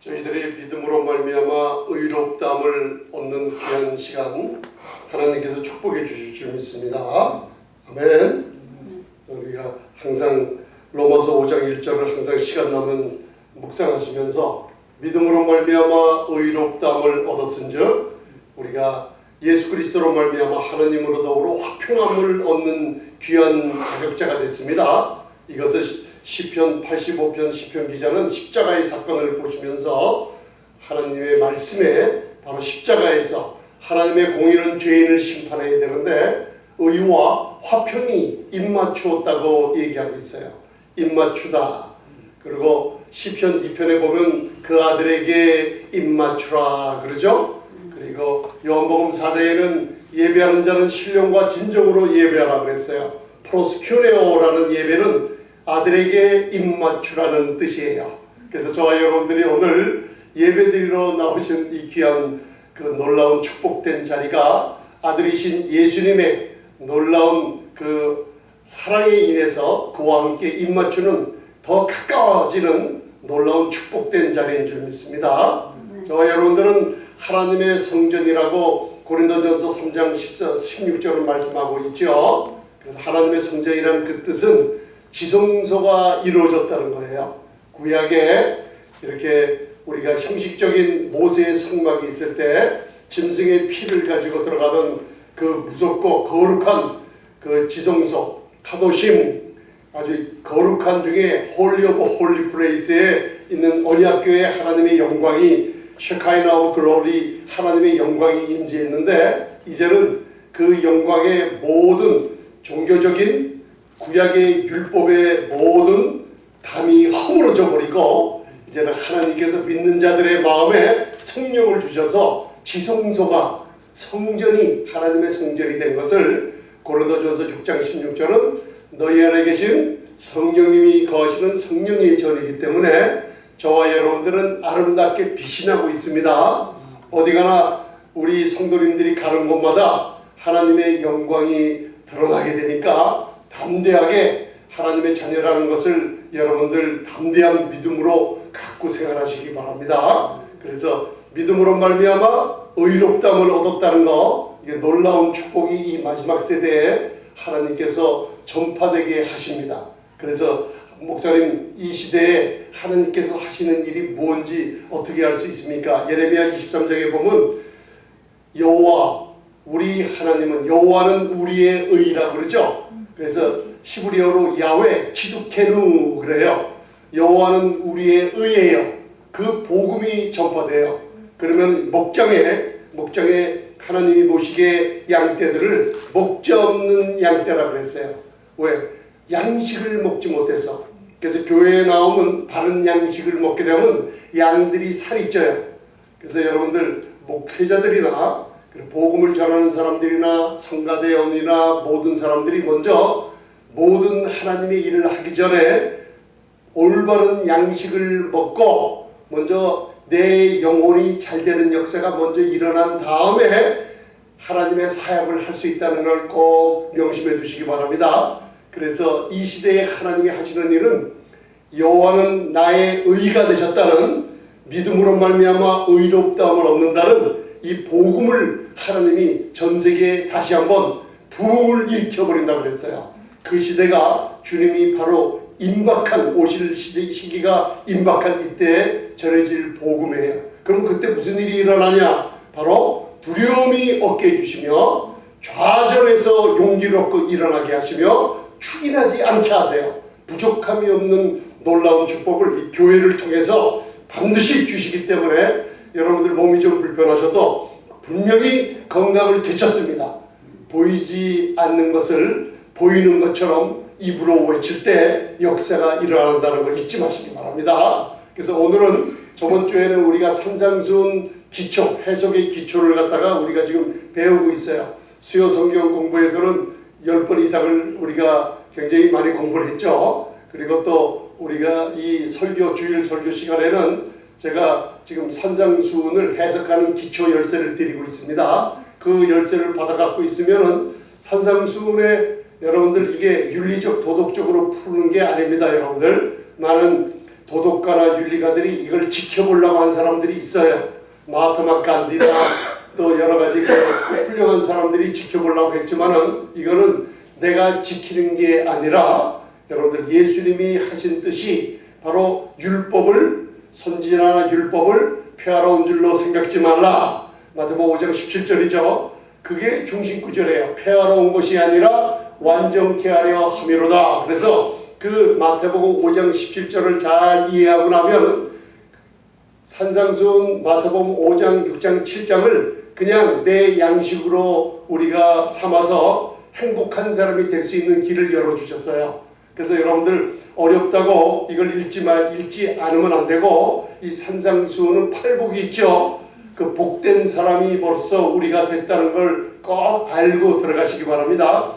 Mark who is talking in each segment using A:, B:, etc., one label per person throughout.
A: 저희들이 믿음으로 말미암아 의롭다함을 얻는 귀한 시간 하나님께서 축복해 주실 줄 믿습니다. 아멘. 우리가 항상 로마서 5장 1절을 항상 시간 나면 묵상하시면서 믿음으로 말미암아 의롭다함을 얻었은즉 우리가 예수 그리스도로 말미암아 하나님으로 더불어 화평함을 얻는 귀한 자격자가 됐습니다. 이것을 시편 85편 시편 기자는 십자가의 사건을 보시면서 하나님의 말씀에 바로 십자가에서 하나님의 공의는 죄인을 심판해야 되는데 의와 화평이 입맞추었다고 얘기하고 있어요. 입맞추다. 그리고 시편 2편에 보면 그 아들에게 입맞추라 그러죠. 그리고 요한복음 4장에는 예배하는 자는 신령과 진정으로 예배하라 그랬어요. 프로스큐레오라는 예배는 아들에게 입맞추라는 뜻이에요. 그래서 저와 여러분들이 오늘 예배드리러 나오신 이 귀한 그 놀라운 축복된 자리가 아들이신 예수님의 놀라운 그 사랑에 인해서 그와 함께 입맞추는 더 가까워지는 놀라운 축복된 자리인 줄 믿습니다. 저와 여러분들은 하나님의 성전이라고 고린도전서 3장 16절을 말씀하고 있죠. 그래서 하나님의 성전이라는 그 뜻은 지성소가 이루어졌다는 거예요. 구약에 이렇게 우리가 형식적인 모세의 성막이 있을 때 짐승의 피를 가지고 들어가던 그 무섭고 거룩한 그 지성소 카도심, 아주 거룩한 중에 홀리 오브 홀리 플레이스에 있는 언약궤에 하나님의 영광이 셰카이나 오브 글로리 하나님의 영광이 임재했는데 이제는 그 영광의 모든 종교적인 구약의 율법의 모든 담이 허물어져 버리고 이제는 하나님께서 믿는 자들의 마음에 성령을 주셔서 지성소가 성전이 하나님의 성전이 된 것을 고린도전서 6장 16절은 너희 안에 계신 성령님이 거하시는 성령의 전이기 때문에 저와 여러분들은 아름답게 빛이 나고 있습니다. 어디 가나 우리 성도님들이 가는 곳마다 하나님의 영광이 드러나게 되니까 담대하게 하나님의 자녀라는 것을 여러분들 담대한 믿음으로 갖고 생활하시기 바랍니다. 그래서 믿음으로 말미암아 의롭다함을 얻었다는 거, 이게 놀라운 축복이 이 마지막 세대에 하나님께서 전파되게 하십니다. 그래서 목사님, 이 시대에 하나님께서 하시는 일이 뭔지 어떻게 알 수 있습니까? 예레미야 23장에 보면 여호와, 우리 하나님은, 여호와는 우리의 의라 그러죠. 그래서 히브리어로 야훼 치두케누 그래요. 여호와는 우리의 의예요. 그 복음이 전파돼요. 그러면 목장에 하나님이 보시기에 양떼들을 목자 없는 양떼라 그랬어요. 왜? 양식을 먹지 못해서. 그래서 교회에 나오면 바른 양식을 먹게 되면 양들이 살이 쪄요. 그래서 여러분들 목회자들이나 복음을 전하는 사람들이나 성가대원이나 모든 사람들이 먼저 모든 하나님의 일을 하기 전에 올바른 양식을 먹고 먼저 내 영혼이 잘 되는 역사가 먼저 일어난 다음에 하나님의 사역을 할 수 있다는 걸 꼭 명심해 두시기 바랍니다. 그래서 이 시대에 하나님이 하시는 일은 여호와는 나의 의가 되셨다는 믿음으로 말미암아 의롭다함을 얻는다는 이 복음을 하나님이 전 세계에 다시 한번 부흥을 일으켜버린다고 그랬어요. 그 시대가 주님이 바로 임박한 오실 시기가 임박한 이때에 전해질 복음이에요. 그럼 그때 무슨 일이 일어나냐? 바로 두려움이 없게 해주시며 좌절해서 용기를 얻고 일어나게 하시며 축인하지 않게 하세요. 부족함이 없는 놀라운 축복을 이 교회를 통해서 반드시 주시기 때문에 여러분들 몸이 좀 불편하셔도 분명히 건강을 되찾습니다. 보이지 않는 것을 보이는 것처럼 입으로 외칠 때 역사가 일어난다는 거 잊지 마시기 바랍니다. 그래서 오늘은 저번 주에는 우리가 산상수훈 기초, 해석의 기초를 갖다가 우리가 지금 배우고 있어요. 수요 성경 공부에서는 10번 이상을 우리가 굉장히 많이 공부를 했죠. 그리고 또 우리가 이 설교, 주일 설교 시간에는 제가 지금 산상수훈을 해석하는 기초 열쇠를 드리고 있습니다. 그 열쇠를 받아 갖고 있으면은 산상수훈에 여러분들 이게 윤리적 도덕적으로 푸는 게 아닙니다. 여러분들 많은 도덕가나 윤리가들이 이걸 지켜보려고 한 사람들이 있어요. 마하트마 간디나 또 여러 가지 그 훌륭한 사람들이 지켜보려고 했지만은 이거는 내가 지키는 게 아니라 여러분들 예수님이 하신 뜻이 바로 율법을 선지자나 율법을 폐하러 줄로 생각지 말라. 마태복음 5장 17절이죠. 그게 중심구절이에요. 폐하러 온 것이 아니라 완전케 하려 함이로다. 그래서 그 마태복음 5장 17절을 잘 이해하고 나면 산상수훈 마태복음 5장 6장 7장을 그냥 내 양식으로 우리가 삼아서 행복한 사람이 될 수 있는 길을 열어주셨어요. 그래서 여러분들 어렵다고 이걸 읽지 않으면 안 되고, 이 산상수훈은 팔복이 있죠. 그 복된 사람이 벌써 우리가 됐다는 걸 꼭 알고 들어가시기 바랍니다.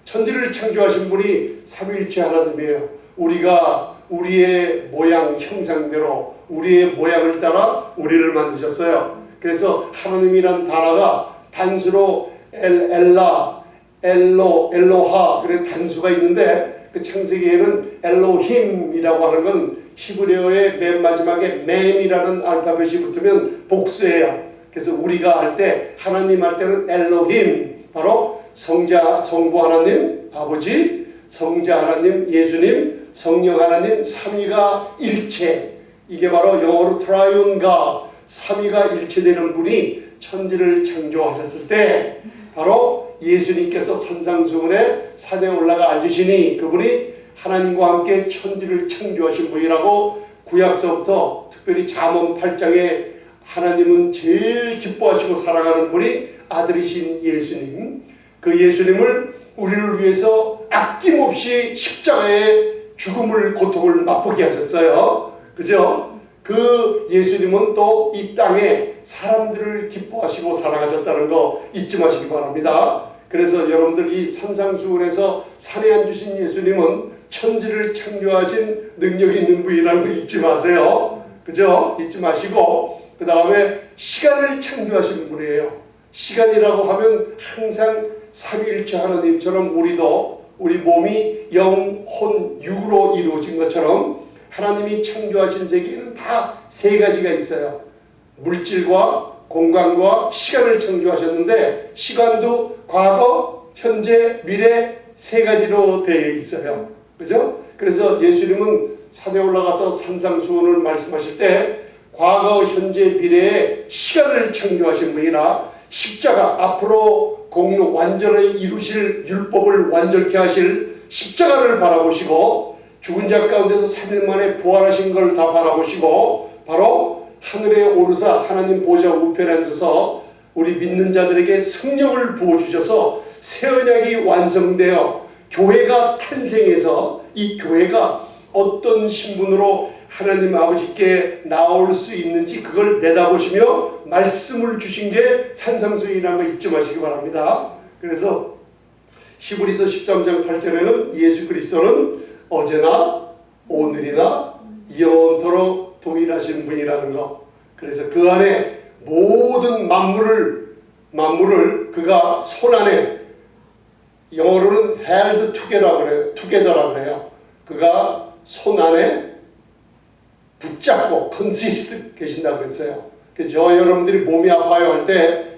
A: 천지를 창조하신 분이 삼위일체 하나님이에요. 우리가 우리의 모양 형상대로 우리의 모양을 따라 우리를 만드셨어요. 그래서 하나님이란 단어가 단수로 엘라, 엘로하 그런 단수가 있는데, 그 창세기에는 엘로힘이라고 하는 건 히브리어의 맨 마지막에 맴이라는 알파벳이 붙으면 복수예요. 그래서 우리가 할 때, 하나님 할 때는 엘로힘, 바로 성부 하나님 아버지, 성자 하나님 예수님, 성령 하나님 삼위가 일체, 이게 바로 영어로 트라이온가, 삼위가 일체되는 분이 천지를 창조하셨을 때 바로 예수님께서 산상수훈에 산에 올라가 앉으시니 그분이 하나님과 함께 천지를 창조하신 분이라고 구약서부터 특별히 잠언 8장에 하나님은 제일 기뻐하시고 사랑하는 분이 아들이신 예수님, 그 예수님을 우리를 위해서 아낌없이 십자가의 죽음을 고통을 맛보게 하셨어요. 그죠? 그 예수님은 또 이 땅에 사람들을 기뻐하시고 사랑하셨다는 거 잊지 마시기 바랍니다. 그래서 여러분들 이 산상수훈에서 산에 앉으신 예수님은 천지를 창조하신 능력이 있는 분이라는 거 잊지 마세요. 그죠? 잊지 마시고, 그 다음에 시간을 창조하신 분이에요. 시간이라고 하면 항상 삼위일체 하나님처럼 우리 몸이 영, 혼, 육으로 이루어진 것처럼 하나님이 창조하신 세계에는 다 세 가지가 있어요. 물질과 공간과 시간을 창조하셨는데, 시간도 과거, 현재, 미래 세 가지로 되어 있어요. 그죠? 그래서 예수님은 산에 올라가서 산상수훈을 말씀하실 때 과거, 현재, 미래의 시간을 창조하신 분이라 십자가, 앞으로 공로 완전히 이루실 율법을 완전케 하실 십자가를 바라보시고, 죽은 자 가운데서 3일 만에 부활하신 걸 다 바라보시고, 바로 하늘에 오르사 하나님 보좌 우편에 앉아서 우리 믿는 자들에게 성령을 부어주셔서 새 언약이 완성되어 교회가 탄생해서 이 교회가 어떤 신분으로 하나님 아버지께 나올 수 있는지 그걸 내다보시며 말씀을 주신 게 산상수훈이라는 거 잊지 마시기 바랍니다. 그래서 히브리서 13장 8절에는 예수 그리스도는 어제나 오늘이나 영원토록 동일하신 분이라는 거. 그래서 그 안에 모든 만물을 그가 손 안에, 영어로는 held together라고 그래요. 그가 손 안에 붙잡고 consist 계신다고 그랬어요. 저 여러분들이 몸이 아파요 할 때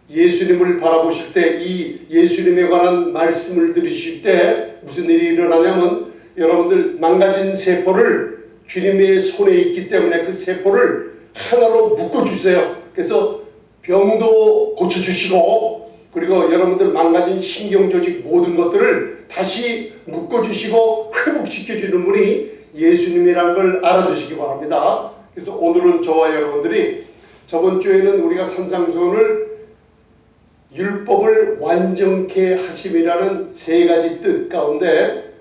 A: 예수님을 바라보실 때, 이 예수님에 관한 말씀을 들으실 때 무슨 일이 일어나냐면, 여러분들 망가진 세포를 주님의 손에 있기 때문에 그 세포를 하나로 묶어주세요. 그래서 병도 고쳐주시고, 그리고 여러분들 망가진 신경조직 모든 것들을 다시 묶어주시고 회복시켜주는 분이 예수님이라는 걸 알아두시기 바랍니다. 그래서 오늘은 저와 여러분들이, 저번 주에는 우리가 산상수훈을 율법을 완전케 하심이라는 세 가지 뜻 가운데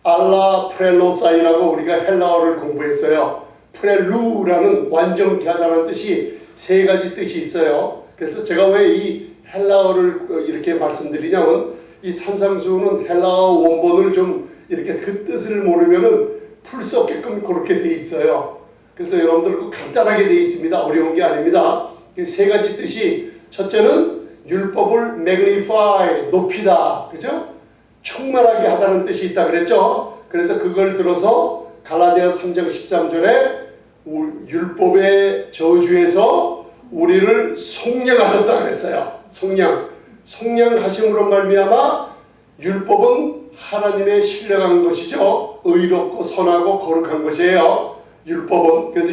A: 알라 프렐로사이라고 우리가 헬라어를 공부했어요. 프렐루라는 완전케 하다는 뜻이 세 가지 뜻이 있어요. 그래서 제가 왜 이 헬라어를 이렇게 말씀드리냐면, 이 산상수훈은 헬라어 원본을 좀 이렇게 그 뜻을 모르면은 풀 수 없게끔 그렇게 돼 있어요. 그래서 여러분들 간단하게 돼 있습니다. 어려운 게 아닙니다. 세 가지 뜻이, 첫째는 율법을 magnify, 높이다. 그죠? 충만하게 하다는 뜻이 있다 그랬죠? 그래서 그걸 들어서 갈라디아 3장 13절에 율법의 저주에서 우리를 속량하셨다 그랬어요. 속량하심으로 말미암아 율법은 하나님의 신령한 것이죠. 의롭고 선하고 거룩한 것이에요. 율법은. 그래서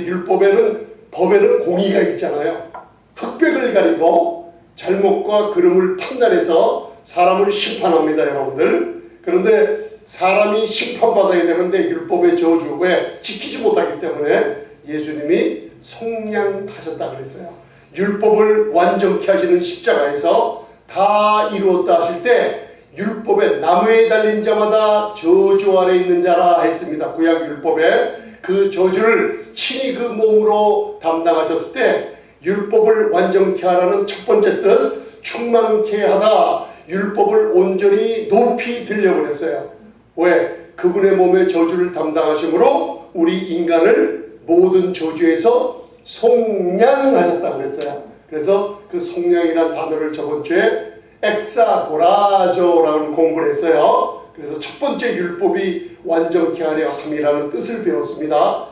A: 법에는 공의가 있잖아요. 흑백을 가리고 잘못과 그름을 판단해서 사람을 심판합니다, 여러분들. 그런데 사람이 심판받아야 되는데 율법의 저주, 왜? 지키지 못하기 때문에 예수님이 속량하셨다 그랬어요. 율법을 완전케 하시는 십자가에서 다 이루었다 하실 때 율법에 나무에 달린 자마다 저주 아래 있는 자라 했습니다. 구약 율법에 그 저주를 친히 그 몸으로 담당하셨을 때 율법을 완전케 하라는 첫 번째 뜻, 충만케 하다, 율법을 온전히 높이 들려버렸어요. 왜? 그분의 몸의 저주를 담당하심으로 우리 인간을 모든 저주에서 속량하셨다고 했어요. 그래서 그 속량이라는 단어를 저번 주에 엑사고라조라는 공부를 했어요. 그래서 첫 번째 율법이 완전케 하려 함이라는 뜻을 배웠습니다.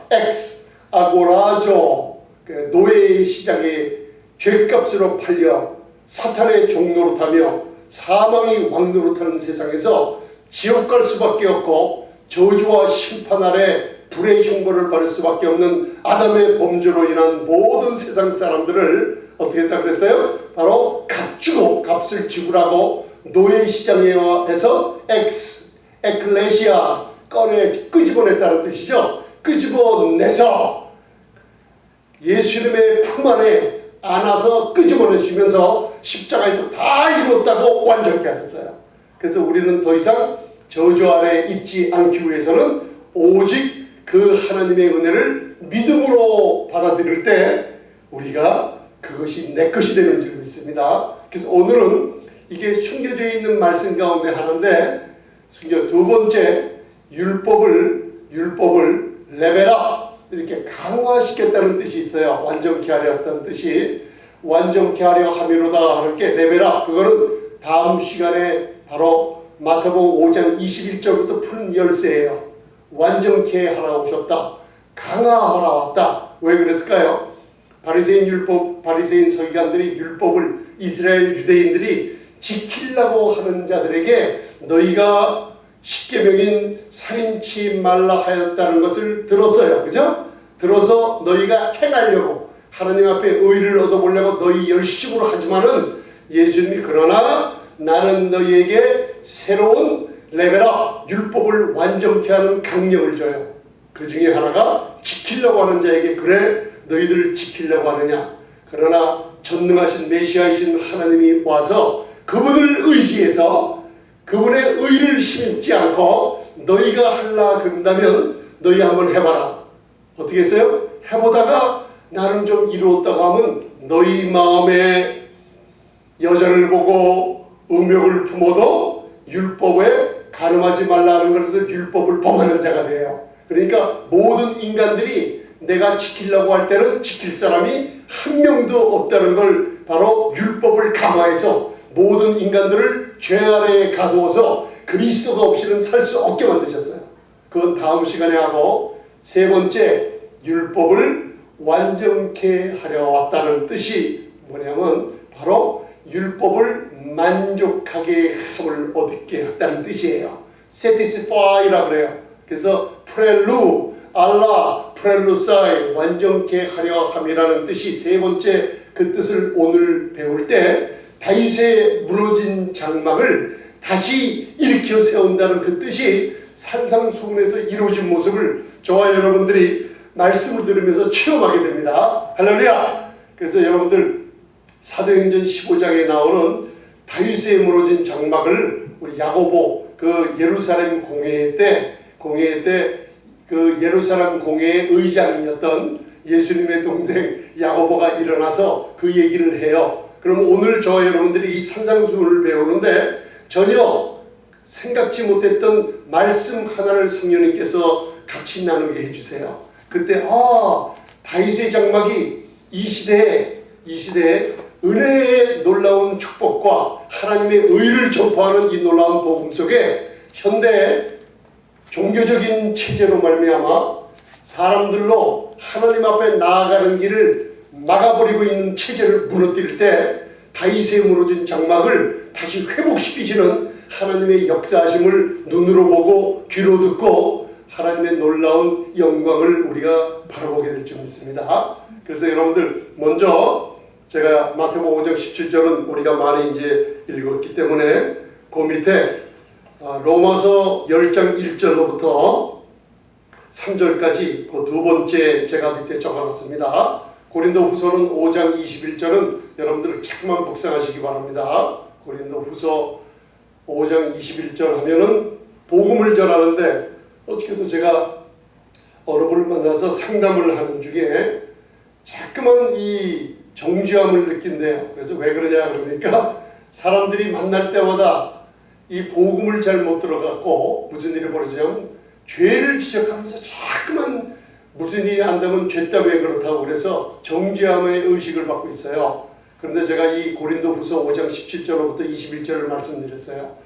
A: 엑사고라조, 노예의 시장에 죗값으로 팔려 사탄의 종노릇하며 사망의 왕노릇하는 세상에서 지옥 갈 수밖에 없고 저주와 심판 아래 불의 형벌을 받을 수밖에 없는 아담의 범죄로 인한 모든 세상 사람들을 어떻게 했다 그랬어요? 바로 값을 지불하고 노예 시장에서 에클레시아 끄집어냈다는 뜻이죠. 끄집어내서 예수님의 품 안에 안아서 끄집어내시면서 십자가에서 다 이루었다고 완전케 하셨어요. 그래서 우리는 더 이상 저주 아래 있지 않기 위해서는 오직 그 하나님의 은혜를 믿음으로 받아들일 때 우리가 그것이 내 것이 되는 줄 믿습니다. 그래서 오늘은 이게 숨겨져 있는 말씀 가운데 하나인데, 두 번째, 율법을 레벨업, 이렇게 강화시켰다는 뜻이 있어요. 완전케 하려 했다는 뜻이. 완전케 하려 함이로다 하는 게 레벨업. 그거는 다음 시간에 바로 마태복음 5장 21절부터 푸는 열쇠예요. 완전케 하라 오셨다. 강화하라 왔다. 왜 그랬을까요? 바리새인 서기관들이 율법을 이스라엘 유대인들이 지키려고 하는 자들에게 너희가 십계명인 살인치 말라 하였다는 것을 들었어요. 그죠? 들어서 너희가 행하려고 하나님 앞에 의를 얻어보려고 너희 열심으로 하지만은 예수님이 그러나 나는 너희에게 새로운 레벨업, 율법을 완전케 하는 강령을 줘요. 그 중에 하나가 지키려고 하는 자에게 그래 너희들 지키려고 하느냐. 그러나 전능하신 메시아이신 하나님이 와서 그분을 의지해서 그분의 의를 힘입지 않고 너희가 하려 그런다면 너희 한번 해봐라. 어떻게 했어요? 해보다가 나는 좀 이루었다고 하면 너희 마음에 여자를 보고 음욕을 품어도 율법에 가늠하지 말라는 것에서 율법을 범하는 자가 돼요. 그러니까 모든 인간들이 내가 지키려고 할 때는 지킬 사람이 한 명도 없다는 걸 바로 율법을 강화해서 모든 인간들을 죄 아래에 가두어서 그리스도가 없이는 살 수 없게 만드셨어요. 그건 다음 시간에 하고, 세 번째, 율법을 완전케 하려 왔다는 뜻이 뭐냐면 바로 율법을 만족하게 함을 얻게 했다는 뜻이에요. satisfy라 그래요. 그래서 프렐루, 알라, 프렐루사이, 완전케 하려 함이라는 뜻이 세 번째 그 뜻을 오늘 배울 때 다윗의 무너진 장막을 다시 일으켜 세운다는 그 뜻이 산상수훈에서 이루어진 모습을 저와 여러분들이 말씀을 들으면서 체험하게 됩니다. 할렐루야! 그래서 여러분들 사도행전 15장에 나오는 다윗의 무너진 장막을 우리 야고보 그 예루살렘 공회 때 그 예루살렘 공회의 의장이었던 예수님의 동생 야고보가 일어나서 그 얘기를 해요. 그럼 오늘 저와 여러분들이 이 산상수훈을 배우는데 전혀 생각지 못했던 말씀 하나를 성령님께서 같이 나누게 해주세요. 그때 다윗의 장막이 이 시대에 은혜의 놀라운 축복과 하나님의 의를 전파하는 이 놀라운 복음 속에 현대 종교적인 체제로 말미암아 사람들로 하나님 앞에 나아가는 길을 막아버리고 있는 체제를 무너뜨릴 때 다윗의 무너진 장막을 다시 회복시키시는 하나님의 역사하심을 눈으로 보고 귀로 듣고 하나님의 놀라운 영광을 우리가 바라보게 될 줄 믿습니다. 그래서 여러분들 먼저 제가 마태복음 5장 17절은 우리가 많이 이제 읽었기 때문에 그 밑에 로마서 10장 1절로부터 3절까지 그 두 번째 제가 밑에 적어놨습니다. 고린도후서는 5장 21절은 여러분들 자꾸만 묵상하시기 바랍니다. 고린도후서 5장 21절 하면은 복음을 전하는데 어떻게도 제가 어느 분을 만나서 상담을 하는 중에 자꾸만 이 정죄함을 느낀대요. 그래서 왜 그러냐 그러니까 사람들이 만날 때마다 이 복음을 잘 못 들어갔고 무슨 일이 벌어지냐면 죄를 지적하면서 자꾸만 무슨 일이 안 되면 죄 때문에 그렇다고 그래서 정죄함의 의식을 받고 있어요. 그런데 제가 이 고린도후서 5장 17절로부터 21절을 말씀드렸어요.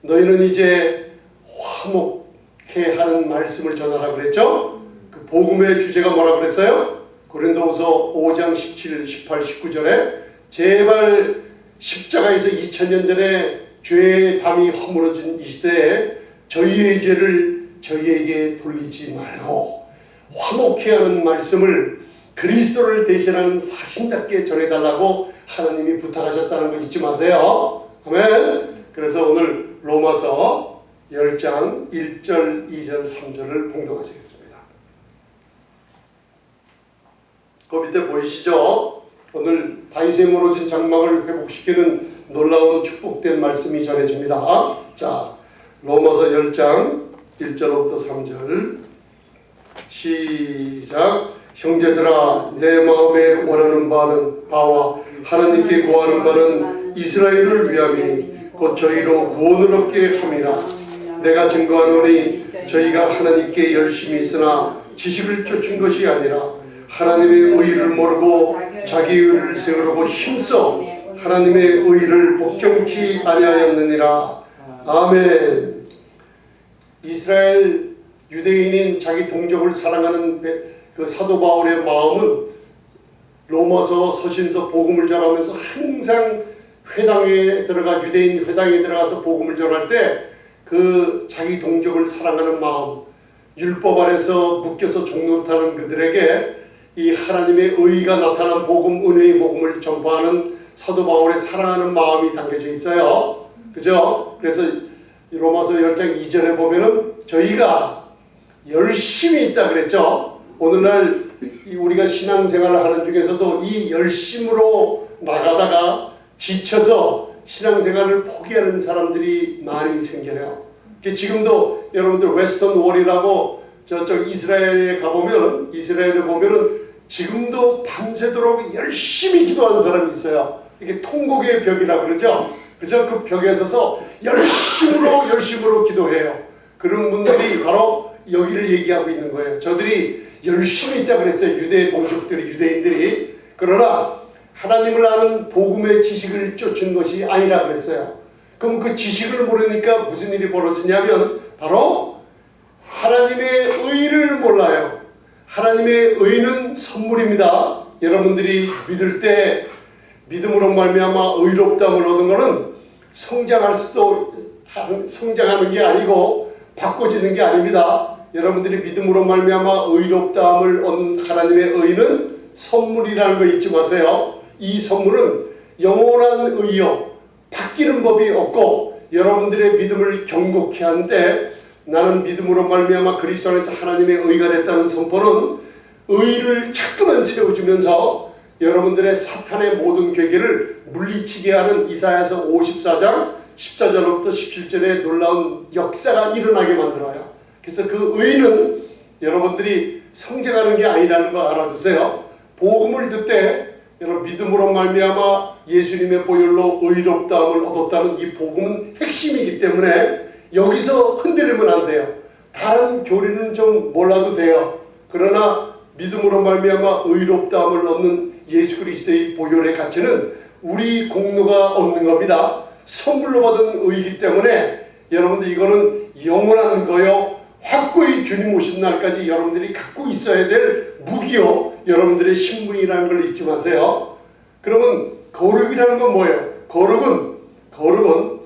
A: 너희는 이제 화목해 하는 말씀을 전하라 그랬죠? 그 복음의 주제가 뭐라 그랬어요? 고린도후서 5장 17, 18, 19절에 제발 십자가에서 2000년 전에 죄의 담이 허물어진 이 시대에 저희의 죄를 저희에게 돌리지 말고 화목해 하는 말씀을 그리스도를 대신하는 사신답게 전해달라고 하나님이 부탁하셨다는 거 잊지 마세요. 아멘. 그래서 오늘 로마서 10장 1절, 2절, 3절을 봉독하시겠습니다. 그 밑에 보이시죠? 오늘 다윗의 무너진 장막을 회복시키는 놀라운 축복된 말씀이 전해집니다. 자, 로마서 10장 1절부터 3절 시작. 형제들아, 내 마음에 원하는 바와 하나님께 구하는 바는 이스라엘을 위함이니 곧 저희로 구원을 얻게 함이라. 내가 증거하노니 저희가 하나님께 열심히 있으나 지식을 쫓은 것이 아니라 하나님의 의의를 모르고 자기 의의를 세우려고 힘써 하나님의 의의를 복종치 아니하였느니라. 아멘. 이스라엘 유대인인 자기 동족을 사랑하는 그 사도 바울의 마음은 로마서 서신서 복음을 전하면서 항상 회당에 들어가 유대인 회당에 들어가서 복음을 전할 때 그 자기 동족을 사랑하는 마음, 율법 아래서 묶여서 종노릇하는 그들에게 이 하나님의 의의가 나타난 복음, 은혜의 복음을 전파하는 사도 바울의 사랑하는 마음이 담겨져 있어요. 그죠? 그래서 로마서 10장 2절에 보면은 저희가 열심히 있다 그랬죠. 오늘날 우리가 신앙생활을 하는 중에서도 이 열심으로 나가다가 지쳐서 신앙생활을 포기하는 사람들이 많이 생겨요. 지금도 여러분들 웨스턴 월이라고 저쪽 이스라엘에 가보면 이스라엘에 보면은 지금도 밤새도록 열심히 기도하는 사람이 있어요. 이게 통곡의 벽이라 그러죠. 그죠? 그 벽에 서서 열심으로 기도해요. 그런 분들이 바로 여기를 얘기하고 있는 거예요. 저들이 열심히 있다 그랬어요. 유대 동족들이, 유대인들이. 그러나 하나님을 아는 복음의 지식을 쫓은 것이 아니라 그랬어요. 그럼 그 지식을 모르니까 무슨 일이 벌어지냐면 바로 하나님의 의의를 몰라요. 하나님의 의의는 선물입니다. 여러분들이 믿을 때 믿음으로 말미암아 의롭다함을 얻은 것은 성장하는 게 아니고 바꿔지는 게 아닙니다. 여러분들이 믿음으로 말미암아 의롭다함을 얻은 하나님의 의의는 선물이라는 거 잊지 마세요. 이 선물은 영원한 의요, 바뀌는 법이 없고 여러분들의 믿음을 경고케 하는데 나는 믿음으로 말미암아 그리스도 안에서 하나님의 의가 됐다는 선포는 의를 자꾸만 세워주면서 여러분들의 사탄의 모든 괴계를 물리치게 하는 이사야서 54장 14절부터 17절의 놀라운 역사가 일어나게 만들어요. 그래서 그 의는 여러분들이 성장하는 게 아니라는 거 알아두세요. 복음을 듣되 여러분 믿음으로 말미암아 예수님의 보혈로 의롭다함을 얻었다는 이 복음은 핵심이기 때문에 여기서 흔들리면 안 돼요. 다른 교리는 좀 몰라도 돼요. 그러나 믿음으로 말미암아 의롭다함을 얻는 예수 그리스도의 보혈의 가치는 우리 공로가 없는 겁니다. 선물로 받은 의이기 때문에 여러분들 이거는 영원한 거요, 확고히 주님 오신 날까지 여러분들이 갖고 있어야 될 무기요, 여러분들의 신분이라는 걸 잊지 마세요. 그러면 거룩이라는 건 뭐예요? 거룩은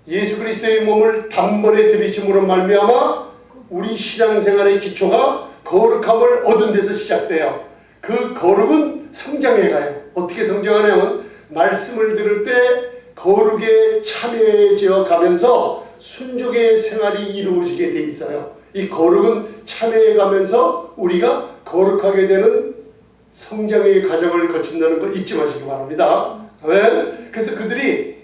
A: 예수 그리스도의 몸을 단번에 들이심으로 말미암아 우리 신앙생활의 기초가 거룩함을 얻은 데서 시작돼요. 그 거룩은 성장해 가요. 어떻게 성장하냐면 말씀을 들을 때 거룩에 참여해져 가면서 순종의 생활이 이루어지게 돼 있어요. 이 거룩은 참여해 가면서 우리가 거룩하게 되는 성장의 과정을 거친다는 걸 잊지 마시기 바랍니다. 아멘. 그래서 그들이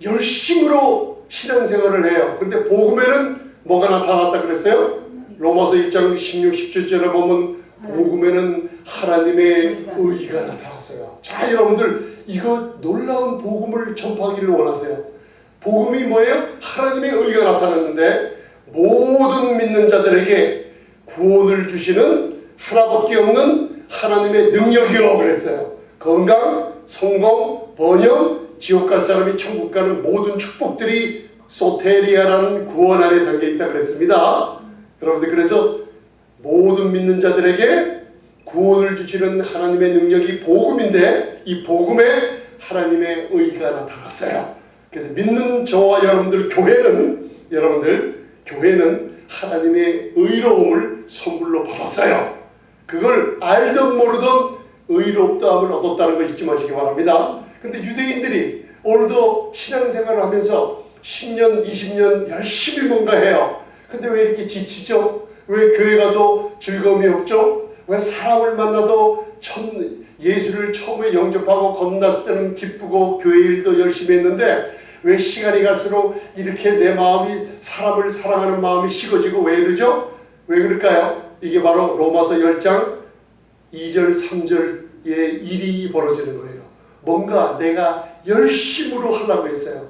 A: 열심으로 신앙생활을 해요. 근데 복음에는 뭐가 나타났다 그랬어요? 로마서 1장 16, 17절에 보면 복음에는 하나님의 의가 나타났어요. 자, 여러분들 이거 놀라운 복음을 전파하기를 원하세요. 복음이 뭐예요? 하나님의 의가 나타났는데 모든 믿는 자들에게 구원을 주시는 하나밖에 없는 하나님의 능력이라고 그랬어요. 건강, 성공, 번영, 지옥 갈 사람이 천국 가는 모든 축복들이 소테리아라는 구원 안에 담겨있다 그랬습니다. 여러분들 그래서 모든 믿는 자들에게 구원을 주시는 하나님의 능력이 복음인데 이 복음에 하나님의 의가 나타났어요. 그래서 믿는 저와 여러분들 교회는 하나님의 의로움을 선물로 받았어요. 그걸 알든 모르든 의롭다함을 얻었다는 거 잊지 마시기 바랍니다. 근데 유대인들이 오늘도 신앙생활을 하면서 10년, 20년 열심히 뭔가 해요. 근데 왜 이렇게 지치죠? 왜 교회 가도 즐거움이 없죠? 왜 사람을 만나도 예수를 처음에 영접하고 건넜을 때는 기쁘고 교회 일도 열심히 했는데 왜 시간이 갈수록 이렇게 내 마음이 사람을 사랑하는 마음이 식어지고 왜 이러죠? 왜 그럴까요? 이게 바로 로마서 10장 2절 3절의 일이 벌어지는 거예요. 뭔가 내가 열심으로 하려고 했어요.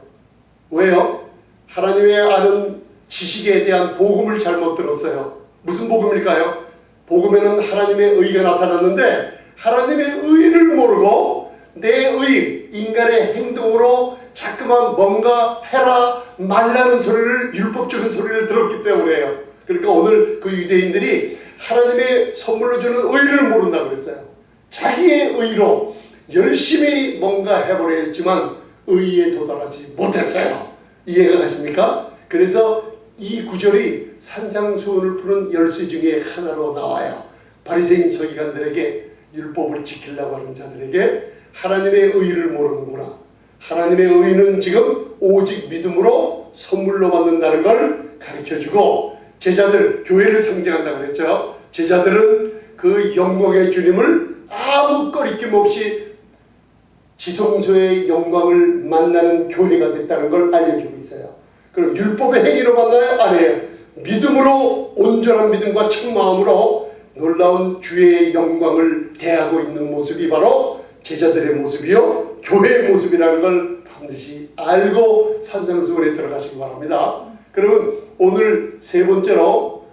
A: 왜요? 하나님의 아는 지식에 대한 복음을 잘못 들었어요. 무슨 복음일까요? 복음에는 하나님의 의가 나타났는데 하나님의 의를 모르고 내 의, 인간의 행동으로 자꾸만 뭔가 해라 말라는 소리를, 율법적인 소리를 들었기 때문에요. 그러니까 오늘 그 유대인들이 하나님의 선물로 주는 의를 모른다고 그랬어요. 자기의 의로 열심히 뭔가 해보려 했지만 의에 도달하지 못했어요. 이해가 가십니까? 그래서 이 구절이 산상수훈을 푸는 열쇠 중에 하나로 나와요. 바리새인 서기관들에게, 율법을 지키려고 하는 자들에게 하나님의 의를 모르는구나. 하나님의 의는 지금 오직 믿음으로 선물로 받는다는 걸 가르쳐주고, 제자들, 교회를 상징한다고 그랬죠. 제자들은 그 영광의 주님을 아무 꺼리낌 없이 지성소의 영광을 만나는 교회가 됐다는 걸 알려주고 있어요. 그럼 율법의 행위로 만나요? 아니에요. 믿음으로, 온전한 믿음과 첫 마음으로 놀라운 주의 영광을 대하고 있는 모습이 바로 제자들의 모습이요, 교회의 모습이라는 걸 반드시 알고 산상수훈에 들어가시기 바랍니다. 그러면 오늘 세 번째로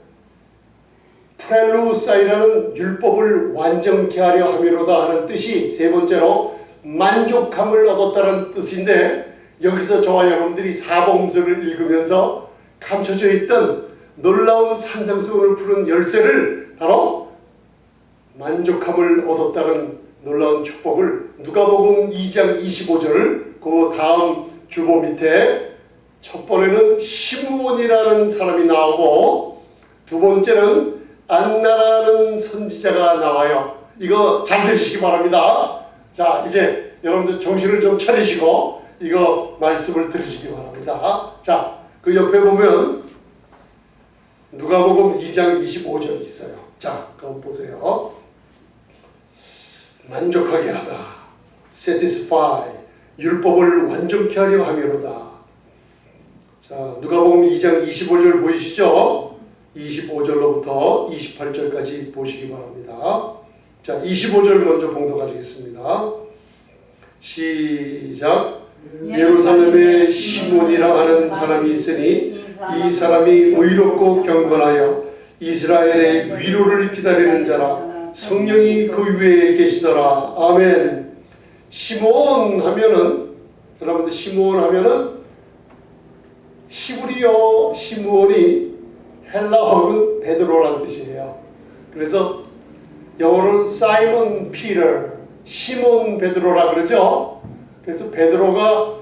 A: 프렐루사이라는 율법을 완전케 하려 함이로다 하는 뜻이 세 번째로 만족함을 얻었다는 뜻인데, 여기서 저와 여러분들이 사복음서를 읽으면서 감춰져 있던 놀라운 산상수훈을 푸는 열쇠를 바로 만족함을 얻었다는 놀라운 축복을 누가복음 2장 25절 그 다음 주보 밑에 첫 번에는 시므온이라는 사람이 나오고 두 번째는 안나라는 선지자가 나와요. 이거 잘 들으시기 바랍니다. 자, 이제 여러분들 정신을 좀 차리시고 이거 말씀을 들으시기 바랍니다. 자, 그 옆에 보면 누가복음 2장 25절 있어요. 자, 그거 보세요. 만족하게 하다, satisfy, 율법을 완전케 하려 함이로다. 자, 누가복음 2장 25절 보이시죠? 25절로부터 28절까지 보시기 바랍니다. 자, 25절 먼저 봉독하시겠습니다. 시작. 예루살렘에 시몬이라 하는 사람이 있으니 이 사람이 의롭고 경건하여 이스라엘의 위로를 기다리는 자라. 성령이 그 위에 계시더라. 아멘. 시몬 하면은, 여러분들 시몬 하면은 히브리어 시몬이 헬라어는 베드로라는 뜻이에요. 그래서 영어로는 사이먼 피터, 시몬 베드로라 그러죠. 그래서 베드로가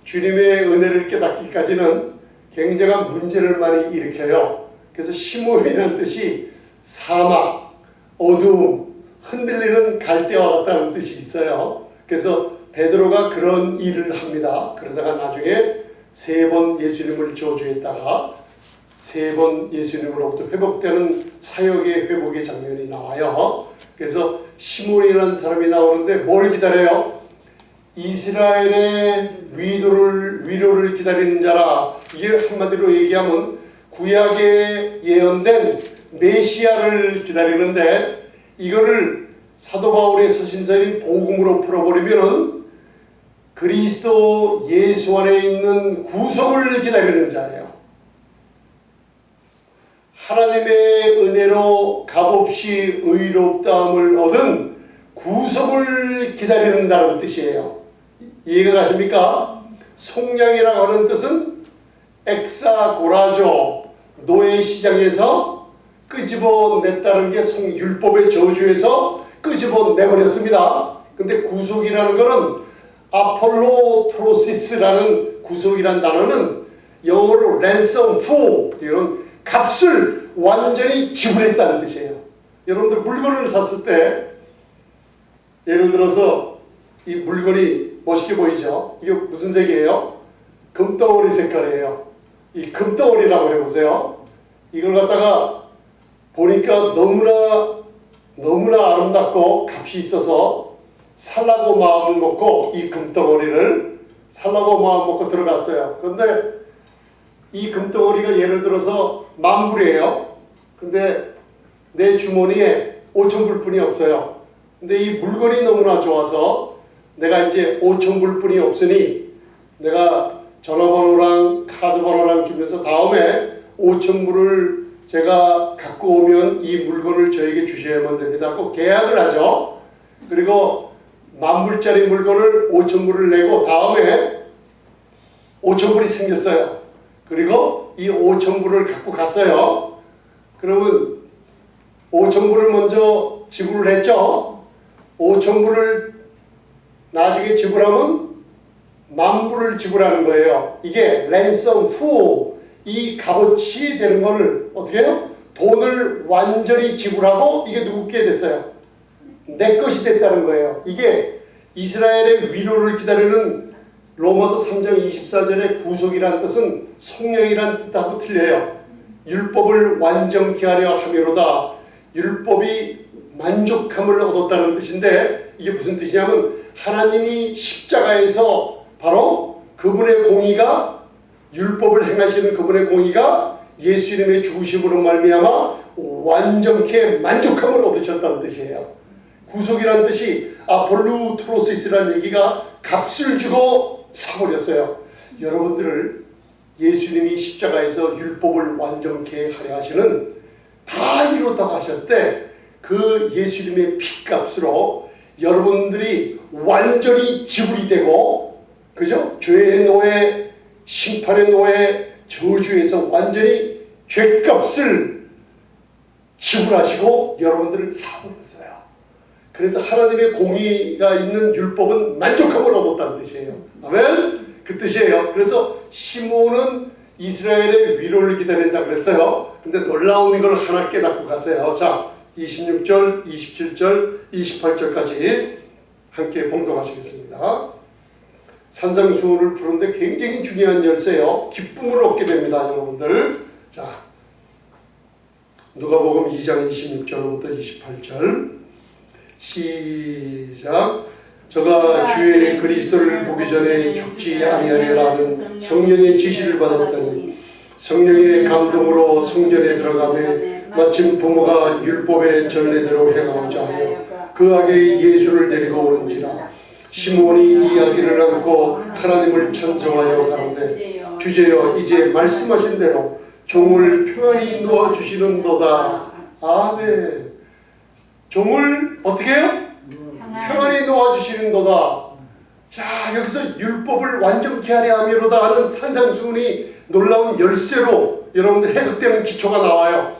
A: 주님의 은혜를 깨닫기까지는 굉장한 문제를 많이 일으켜요. 그래서 시몬이라는 뜻이 사막, 어두움, 흔들리는 갈대와 같다는 뜻이 있어요. 그래서 베드로가 그런 일을 합니다. 그러다가 나중에 3번 예수님을 저주했다가 3번 예수님으로부터 회복되는 사역의 회복의 장면이 나와요. 그래서 시몬이라는 사람이 나오는데 뭘 기다려요? 이스라엘의 위로를 기다리는 자라. 이게 한마디로 얘기하면 구약에 예언된 메시아를 기다리는데, 이거를 사도 바울의 서신서인 복음으로 풀어버리면은 그리스도 예수 안에 있는 구속을 기다리는 자예요. 하나님의 은혜로 값없이 의롭다함을 얻은 구속을 기다리는다는 뜻이에요. 이해가 가십니까? 속량이라고 하는 뜻은 엑사고라죠. 노예 시장에서 끄집어냈다는 게 율법의 저주에서 끄집어내버렸습니다. 근데 구속이라는 것은 아폴로트로시스라는 구속이라는 단어는 영어로 ransom full, 이런 값을 완전히 지불했다는 뜻이에요. 여러분들 물건을 샀을 때 예를 들어서 이 물건이 멋있게 보이죠? 이게 무슨 색이에요? 금덩어리 색깔이에요. 이 금덩어리라고 해보세요. 이걸 갖다가 보니까 너무나 아름답고 값이 있어서 살라고 마음을 먹고 이 금덩어리를 살라고 마음 먹고 들어갔어요. 그런데 이 금덩어리가 예를 들어서 10,000불이에요. 근데 내 주머니에 5,000불뿐이 없어요. 근데 이 물건이 너무나 좋아서 내가 이제 5,000불뿐이 없으니 내가 전화번호랑 카드번호랑 주면서 다음에 5,000불을 제가 갖고 오면 이 물건을 저에게 주셔야만 됩니다. 꼭 계약을 하죠. 그리고 10,000불짜리 물건을 5,000불을 내고 다음에 5,000불이 생겼어요. 그리고 이 5,000불을 갖고 갔어요. 그러면 5,000불을 먼저 지불을 했죠. 5,000불을 나중에 지불하면 10,000불을 지불하는 거예요. 이게 랜섬 후, 이 값어치 되는 거를 어떻게 해요? 돈을 완전히 지불하고 이게 누구께 됐어요? 내 것이 됐다는 거예요. 이게 이스라엘의 위로를 기다리는 로마서 3장 24절의 구속이라는 뜻은 속량이라는 뜻하고 틀려요. 율법을 완전케 하려 함이로다. 율법이 만족함을 얻었다는 뜻인데, 이게 무슨 뜻이냐면 하나님이 십자가에서 바로 그분의 공의가, 율법을 행하시는 그분의 공의가 예수님의 죽으심으로 말미암아 완전케 만족함을 얻으셨다는 뜻이에요. 구속이라는 뜻이 아폴루트로시스라는 얘기가 값을 주고 사버렸어요. 여러분들을 예수님이 십자가에서 율법을 완전케 하려 하시는, 다 이루었다고 하셨대. 그 예수님의 피값으로 여러분들이 완전히 지불이 되고, 그죠? 죄의 노예, 심판의 노예, 저주에서 완전히 죄값을 지불하시고 여러분들을 사버렸어요. 그래서 하나님의 공의가 있는 율법은 만족함을 얻었다는 뜻이에요. 아멘? 그 뜻이에요. 그래서 시몬은 이스라엘의 위로를 기다린다 그랬어요. 근데 놀라운 걸 하나 깨닫고 갔어요. 자, 26절, 27절, 28절까지 함께 봉독하시겠습니다. 산상수훈을 부르는데 굉장히 중요한 열쇠요. 기쁨을 얻게 됩니다, 여러분들. 자, 누가복음 2장 26절부터 28절 시작. 저가 주의 그리스도를 보기 전에 죽지 아니하리라 하는 성령의 지시를 받았더니 성령의 감동으로 성전에 들어가매 마침 부모가 율법의 전례대로 행하고자 하여 그 아기의 예수를 데리고 오는지라. 시몬이 이야기를 안고 하나님을 찬송하여 가로되 주제여 이제 말씀하신 대로 종을 평안히 놓아주시는도다. 아멘. 종을 어떻게 해요? 평안히 놓아주시는도다. 자, 여기서 율법을 완전케 하려 함이로다 하는 산상수훈이 놀라운 열쇠로 여러분들 해석되는 기초가 나와요.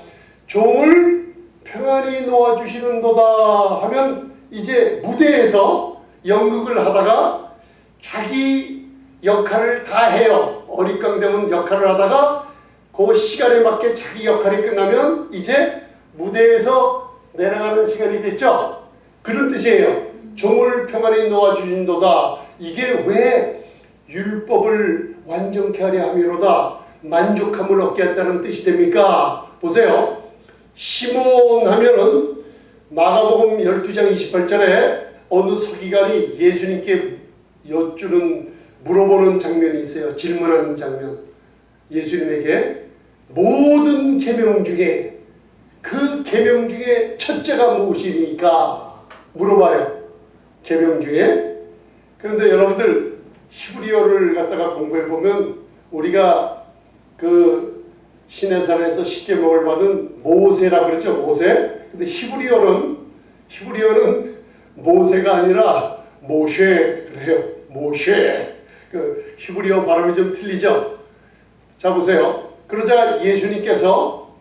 A: 종을 평안히 놓아주시는도다 하면 이제 무대에서 연극을 하다가 자기 역할을 다 해요. 어릿광대문 역할을 하다가 그 시간에 맞게 자기 역할이 끝나면 이제 무대에서 내려가는 시간이 됐죠. 그런 뜻이에요. 종을 평안히 놓아주신도다. 이게 왜 율법을 완전케 하려 함이로다, 만족함을 얻게 한다는 뜻이 됩니까? 보세요. 시몬 하면은 마가복음 12장 28절에 어느 서기관이 예수님께 물어보는 장면이 있어요. 질문하는 장면. 예수님에게 모든 계명 중에 그 계명 중에 첫째가 무엇이니까 물어봐요. 계명 중에. 그런데 여러분들 히브리어를 갖다가 공부해 보면 우리가 그 시내산에서 10계명을 받은 모세라 그랬죠. 모세. 근데 히브리어는 모세가 아니라 모쉐 그래요. 모쉐. 그 히브리어 발음이 좀 틀리죠. 자 보세요. 그러자 예수님께서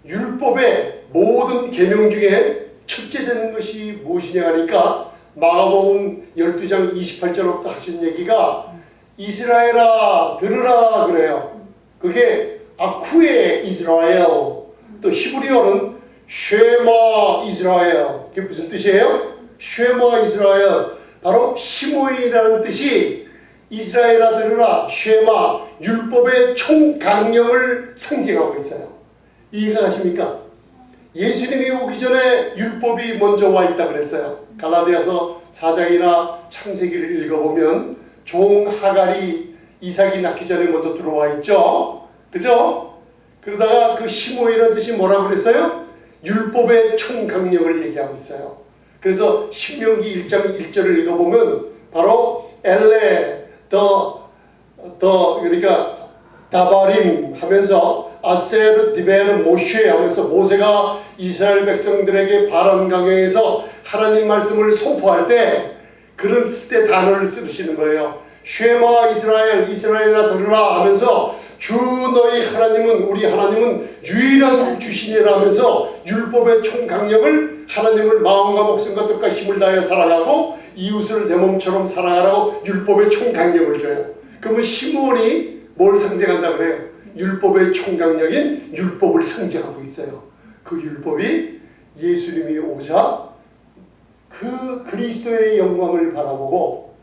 A: 율법의 모든 계명 중에 첫째 되는 것이 무엇이냐 하니까 마가복음 12장 28절부터 하신 얘기가 이스라엘아 들으라 그래요. 그게 아쿠에 이스라엘. 또 히브리어는 쉐마 이스라엘. 그게 무슨 뜻이에요? 쉐마 이스라엘. 바로 시모이라는 뜻이 이스라엘아 들으라 쉐마 율법의 총강령을 상징하고 있어요. 이해가 가십니까? 예수님이 오기 전에 율법이 먼저 와 있다 그랬어요. 갈라디아서 4장이나 창세기를 읽어보면 종 하갈이 이삭이 낳기 전에 먼저 들어와 있죠. 그죠? 그러다가 그 시모이라는 뜻이 뭐라고 그랬어요? 율법의 총강령을 얘기하고 있어요. 그래서 신명기 1장 1절을 읽어보면 바로 엘레 그러니까 다바림 하면서 아세르 디베르 모쉐 하면서 모세가 이스라엘 백성들에게 바람 강경에서 하나님 말씀을 선포할 때 그런 쓸 때 단어를 쓰시는 거예요. 쉐마 이스라엘 이스라엘아 들으라 하면서 주 너희 하나님은 우리 하나님은 유일한 주신이라 하면서 율법의 총강령을 하나님을 마음과 목숨과 뜻과 힘을 다해 사랑하고 이웃을 내 몸처럼 사랑하라고 율법의 총강령을 줘요. 그러면 시몬이 뭘 상징한다 그래요? 율법의 총강령인 율법을 상징하고 있어요. 그 율법이 예수님이 오자 그 그리스도의 영광을 바라보고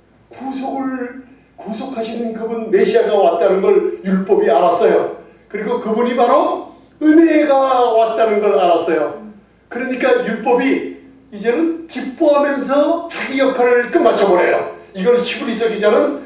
A: 구속하시는 그분 메시아가 왔다는 걸 율법이 알았어요. 그리고 그분이 바로 은혜가 왔다는 걸 알았어요. 그러니까 율법이 이제는 기뻐하면서 자기 역할을 끝마쳐버려요. 이걸 히브리서 기자는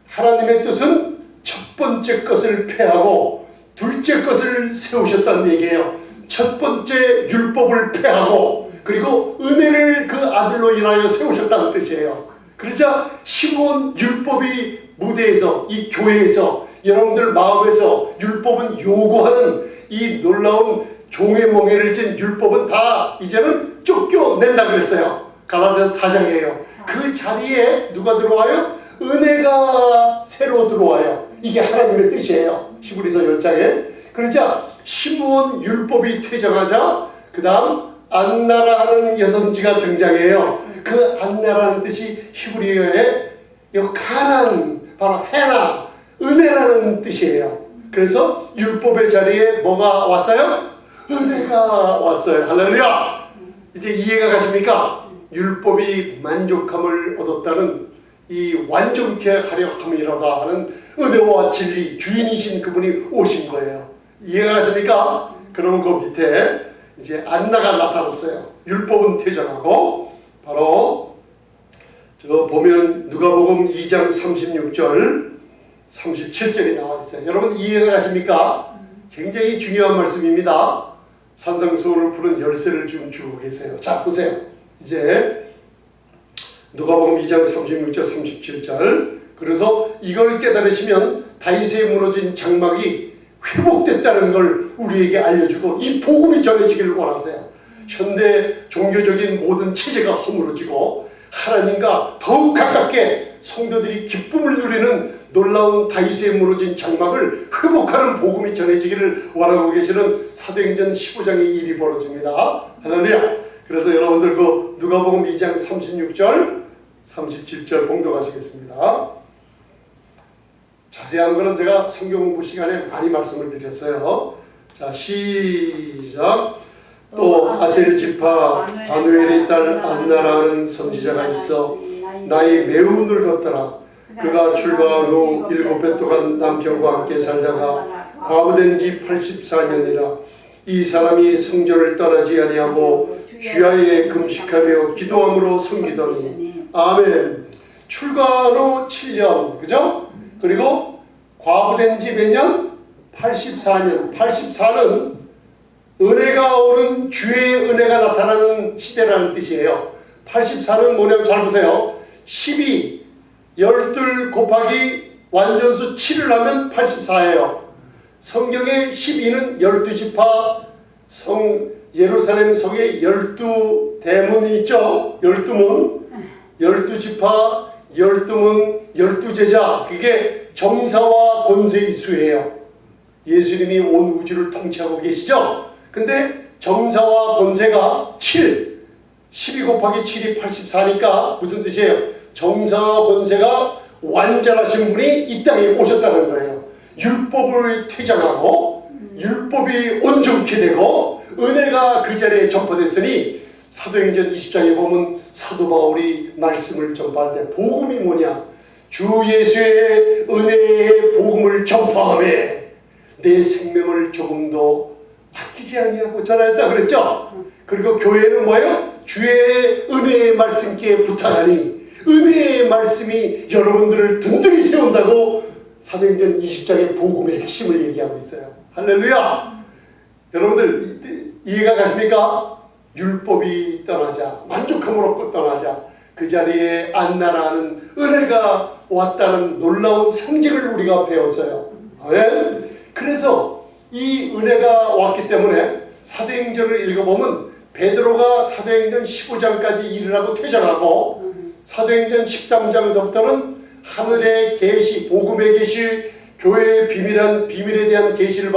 A: 하나님의 뜻은 첫 번째 것을 폐하고 둘째 것을 세우셨다는 얘기예요. 첫 번째 율법을 폐하고 그리고 은혜를 그 아들로 인하여 세우셨다는 뜻이에요. 그러자 시몬 율법이 무대에서 이 교회에서 여러분들 마음에서 율법은 요구하는 이 놀라운 종의 멍에를 찐 율법은 다 이제는 쫓겨낸다 그랬어요. 갈라디아서 4장이에요. 그 자리에 누가 들어와요? 은혜가 새로 들어와요. 이게 하나님의 뜻이에요. 히브리서 10장에. 그러자 시몬 율법이 퇴정하자 그 다음 안나라 하는 여성지가 등장해요. 그 안나라는 뜻이 히브리어의 가난, 바로 해나, 은혜라는 뜻이에요. 그래서 율법의 자리에 뭐가 왔어요? 은혜가 왔어요. 할렐루야! 이제 이해가 가십니까? 율법이 만족함을 얻었다는 이 완전케 하려 함이로다 하는 은혜와 진리 주인이신 그분이 오신 거예요. 이해가 가십니까? 그러면 그 밑에 이제 안나가 나타났어요. 율법은 퇴정하고 바로 저 보면 누가복음 2장 36절 37절이 나와 있어요. 여러분 이해가 가십니까? 굉장히 중요한 말씀입니다. 산상수훈을 푸는 열쇠를 지금 주고 계세요. 자 보세요. 이제 누가복음 2장 36절 37절 그래서 이걸 깨달으시면 다윗의 무너진 장막이 회복됐다는 걸 우리에게 알려주고 이 복음이 전해지기를 원하세요. 현대 종교적인 모든 체제가 허물어지고 하나님과 더욱 가깝게 성도들이 기쁨을 누리는 놀라운 다윗의 무너진 장막을 회복하는 복음이 전해지기를 원하고 계시는 사도행전 15장의 일이 벌어집니다. 할렐루야. 그래서 여러분들 그 누가복음 2장 36절 37절 봉독하시겠습니다. 자세한 거는 제가 성경 공부 시간에 많이 말씀을 드렸어요. 자, 시작. 또 아셀 지파 바누엘의 딸 안나라는 선지자가 있어 나이 매우 늙었더라. 그가 출가한 후 7배 동안 남편과 함께 살다가 과부된 지 84년이라. 이 사람이 성전을 떠나지 아니하고 주야에 금식하며 기도함으로 섬기더니. 아멘. 출가한 후 7년, 그죠? 그리고 과부된 지 몇 년? 84년. 84는 은혜가 오는 주의 은혜가 나타나는 시대라는 뜻이에요. 84는 뭐냐면 잘 보세요. 12, 12 곱하기 완전수 7을 하면 84예요. 성경의 12는 12지파, 예루살렘 성에 12대문이 있죠. 12문, 12지파, 12문, 12제자. 그게 정사와 권세의 수예요. 예수님이 온 우주를 통치하고 계시죠. 근데 정사와 권세가 7, 12 곱하기 7이 84니까 무슨 뜻이에요? 정사와 권세가 완전하신 분이 이 땅에 오셨다는 거예요. 율법을 퇴장하고 율법이 온전케 되고 은혜가 그 자리에 전파됐으니 사도행전 20장에 보면 사도 바울이 말씀을 전파할 때 복음이 뭐냐? 주 예수의 은혜의 복음을 전파하며 내 생명을 조금도 아끼지 아니하고 전하였다 그랬죠? 그리고 교회는 뭐예요? 주의 은혜의 말씀께 부탁하니 은혜의 말씀이 여러분들을 든든히 세운다고 사도행전 20장의 복음의 핵심을 얘기하고 있어요. 할렐루야! 여러분들 이해가 가십니까? 율법이 떠나자, 만족함으로 떠나자, 그 자리에 안나라는 은혜가 왔다는 놀라운 상징을 우리가 배웠어요. 아멘? 그래서 이 은혜가 왔기 때문에 사도행전을 읽어보면 베드로가 사도행전 15장까지 일을 하고 퇴장하고 사도행전 13장서부터는 하늘의 계시, 복음의 계시, 교회의 비밀에 대한 계시를